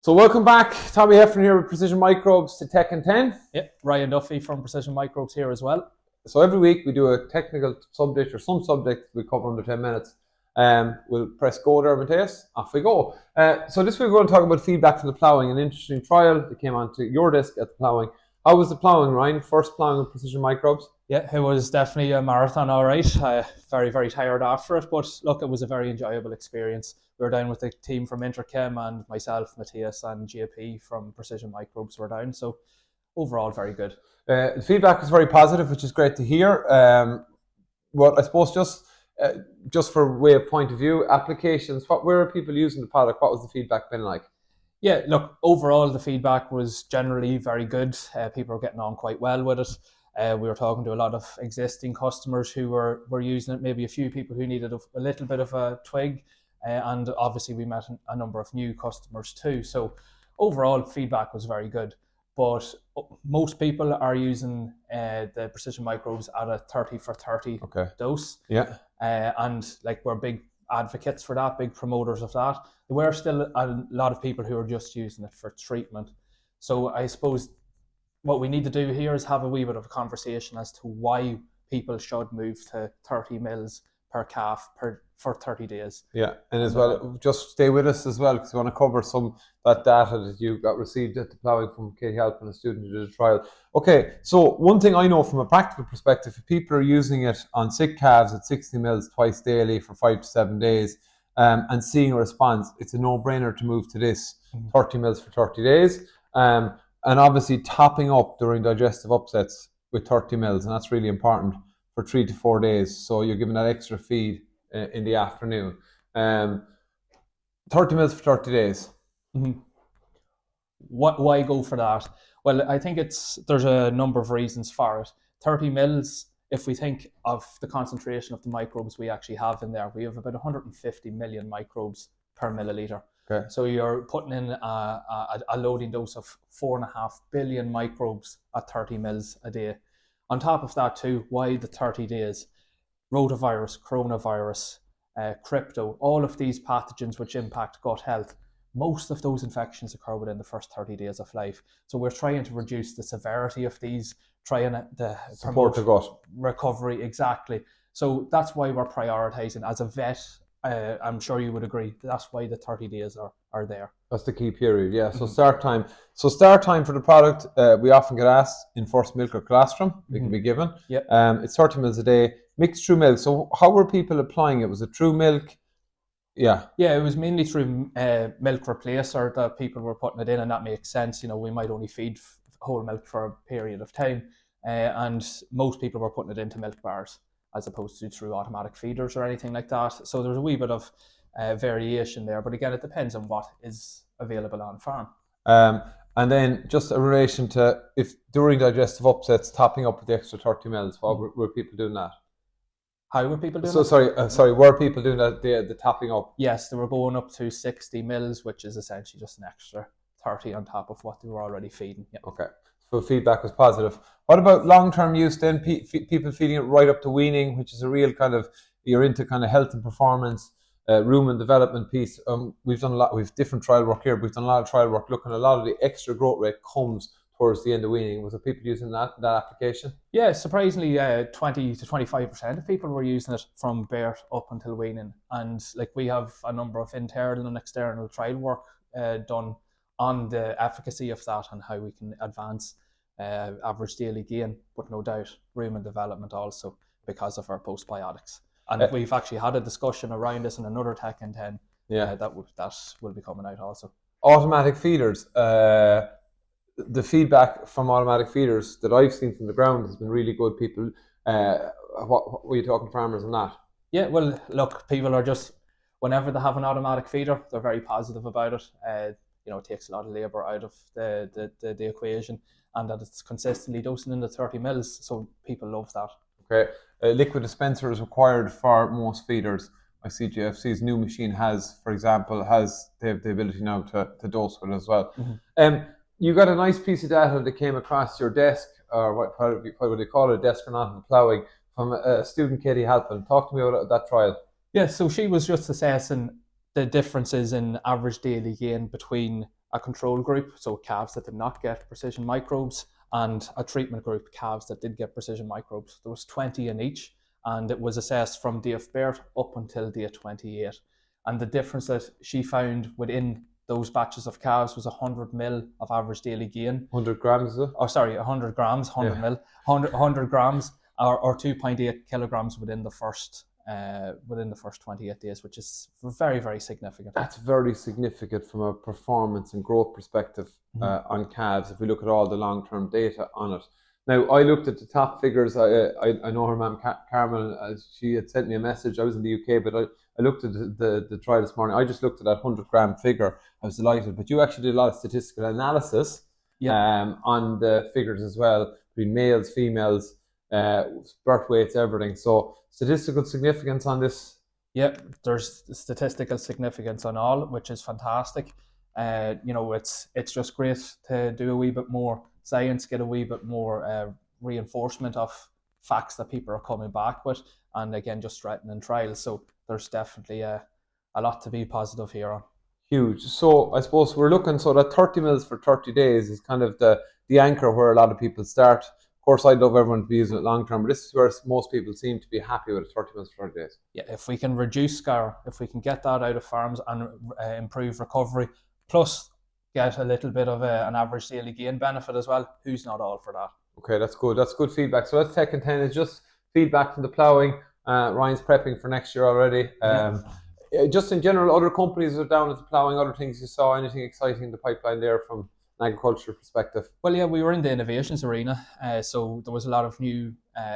So welcome back, Tommy Heffernan here with Precision Microbes to Tech and 10. Yeah, Ryan Duffy from Precision Microbes here as well. So every week we do a technical subject or some subject we cover under 10 minutes. We'll press go there, Matthias. Off we go. So this week we're going to talk about feedback from the ploughing, an interesting trial that came onto your desk at the ploughing. How was the ploughing, Ryan? First ploughing with Precision Microbes? Yeah, it was definitely a marathon, all right. Very, very tired after it, but look, it was a very enjoyable experience. We were down with the team from Interchem and myself, Matthias, and JP from Precision Microbes were down. So overall, very good. The feedback was very positive, which is great to hear. Well, I suppose just for way of point of view, applications, where are people using the product? What was the feedback been like? Yeah, look, overall the feedback was generally very good. People were getting on quite well with it. We were talking to a lot of existing customers who were using it, maybe a few people who needed a little bit of a twig, and obviously we met a number of new customers too. So overall feedback was very good, but most people are using the Precision Microbes at a 30 for 30 dose. Yeah. And like we're big advocates for that, big promoters of that. There were still a lot of people who are just using it for treatment. So I suppose what we need to do here is have a wee bit of a conversation as to why people should move to 30 mils per calf for 30 days. Yeah, and as well, just stay with us as well, because we want to cover that data that you got received at the ploughing from Katie Halpin, a student who did a trial. Okay, so one thing I know from a practical perspective, if people are using it on sick calves at 60 mils twice daily for 5 to 7 days and seeing a response, it's a no-brainer to move to this 30 mils for 30 days. And obviously topping up during digestive upsets with 30 mils, and that's really important for 3 to 4 days. So you're giving that extra feed in the afternoon. 30 mils for 30 days. Mm-hmm. Why go for that? Well, I think there's a number of reasons for it. 30 mils, if we think of the concentration of the microbes we actually have in there, we have about 150 million microbes per milliliter. Okay. So you're putting in a loading dose of 4.5 billion microbes at 30 mils a day. On top of that too, why the 30 days? Rotavirus, coronavirus, crypto, all of these pathogens which impact gut health, most of those infections occur within the first 30 days of life. So we're trying to reduce the severity of these, trying to support the gut recovery, exactly. So that's why we're prioritizing as a vet. I'm sure you would agree. That's why the 30 days are there. That's the key period, yeah. So start time. So start time for the product, we often get asked in first milk or colostrum. It can be given. Yep. It's 30 mils a day, mixed through milk. So how were people applying it? Was it through milk? Yeah. Yeah, it was mainly through milk replacer that people were putting it in, and that makes sense. You know, we might only feed whole milk for a period of time, and most people were putting it into milk bars, as opposed to through automatic feeders or anything like that. So there's a wee bit of variation there. But again, it depends on what is available on farm. And then just in relation to if during digestive upsets, topping up with the extra 30 mils, were people doing that? How were people doing that? Sorry, were people doing that, the topping up? Yes, they were going up to 60 mils, which is essentially just an extra 30 on top of what they were already feeding. Yeah. Okay. So feedback was positive. What about long-term use then? People feeding it right up to weaning, which is a real kind of, you're into kind of health and performance, rumen development piece. We've done a lot, we've different trial work here, but we've done a lot of trial work looking at a lot of the extra growth rate comes towards the end of weaning. Was there people using that application? Yeah, surprisingly 20 to 25% of people were using it from birth up until weaning. And like we have a number of internal and external trial work done on the efficacy of that and how we can advance average daily gain, but no doubt rumen development also because of our postbiotics. And we've actually had a discussion around this in another Tech and 10 that will be coming out also. Automatic feeders. The feedback from automatic feeders that I've seen from the ground has been really good. People, what were you talking to farmers on that? Yeah, well, look, people are just, whenever they have an automatic feeder, they're very positive about it. You know, it takes a lot of labour out of the equation, and that it's consistently dosing in the 30 mils, so people love that. Okay, a liquid dispenser is required for most feeders. I see GFC's new machine has, for example, they have the ability now to dose with it as well. You got a nice piece of data that came across your desk, or what would they call it, a desk or not in ploughing, from a student, Katie Halpin. Talk to me about that trial. Yeah, so she was just assessing the differences in average daily gain between a control group, so calves that did not get Precision Microbes, and a treatment group, calves that did get Precision Microbes. There was 20 in each, and it was assessed from day of birth up until day 28. And the difference that she found within those batches of calves was 100 mil of average daily gain. 100 grams, is it? Oh, sorry, 100 grams, 100 mil, 100 grams, or 2.8 kilograms within the first 28 days, which is very, very significant. That's very significant from a performance and growth perspective on calves, if we look at all the long-term data on it. Now, I looked at the top figures. I know her mum, Carmen, she had sent me a message. I was in the UK, but I looked at the trial this morning. I just looked at that 100-gram figure. I was delighted. But you actually did a lot of statistical analysis on the figures as well, between males, females, birth weights, everything. So statistical significance on this. Yeah, there's statistical significance on all, which is fantastic. It's just great to do a wee bit more science, get a wee bit more reinforcement of facts that people are coming back with, and again, just strengthening trials. So there's definitely a lot to be positive here on. Huge. So I suppose we're looking, so that 30 mils for 30 days is kind of the anchor where a lot of people start. Of course, I'd love everyone to be using it long term, but this is where most people seem to be happy with it, 30 mils for 30 days. Yeah, if we can reduce scar, if we can get that out of farms and improve recovery, plus get a little bit of an average daily gain benefit as well, who's not all for that? Okay, that's good. That's good feedback. So let's take and 10 is just feedback from the ploughing. Ryan's prepping for next year already. Just in general, other companies are down at the ploughing, other things you saw, anything exciting in the pipeline there from an agriculture perspective? Well, yeah, we were in the innovations arena, so there was a lot of new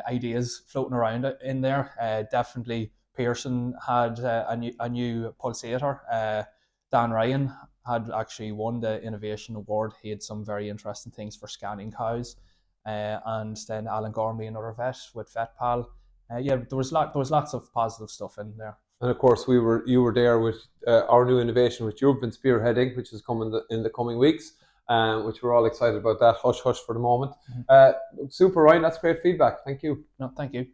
ideas floating around in there. Definitely Pearson had a new pulsator. Dan Ryan had actually won the innovation award. He had some very interesting things for scanning cows. And then Alan Gormley, another vet with VetPal. There was lots of positive stuff in there. And of course, you were there with our new innovation, which you've been spearheading, which is coming in the coming weeks, which we're all excited about that. Hush, hush for the moment. Super, Ryan. That's great feedback. Thank you. No, thank you.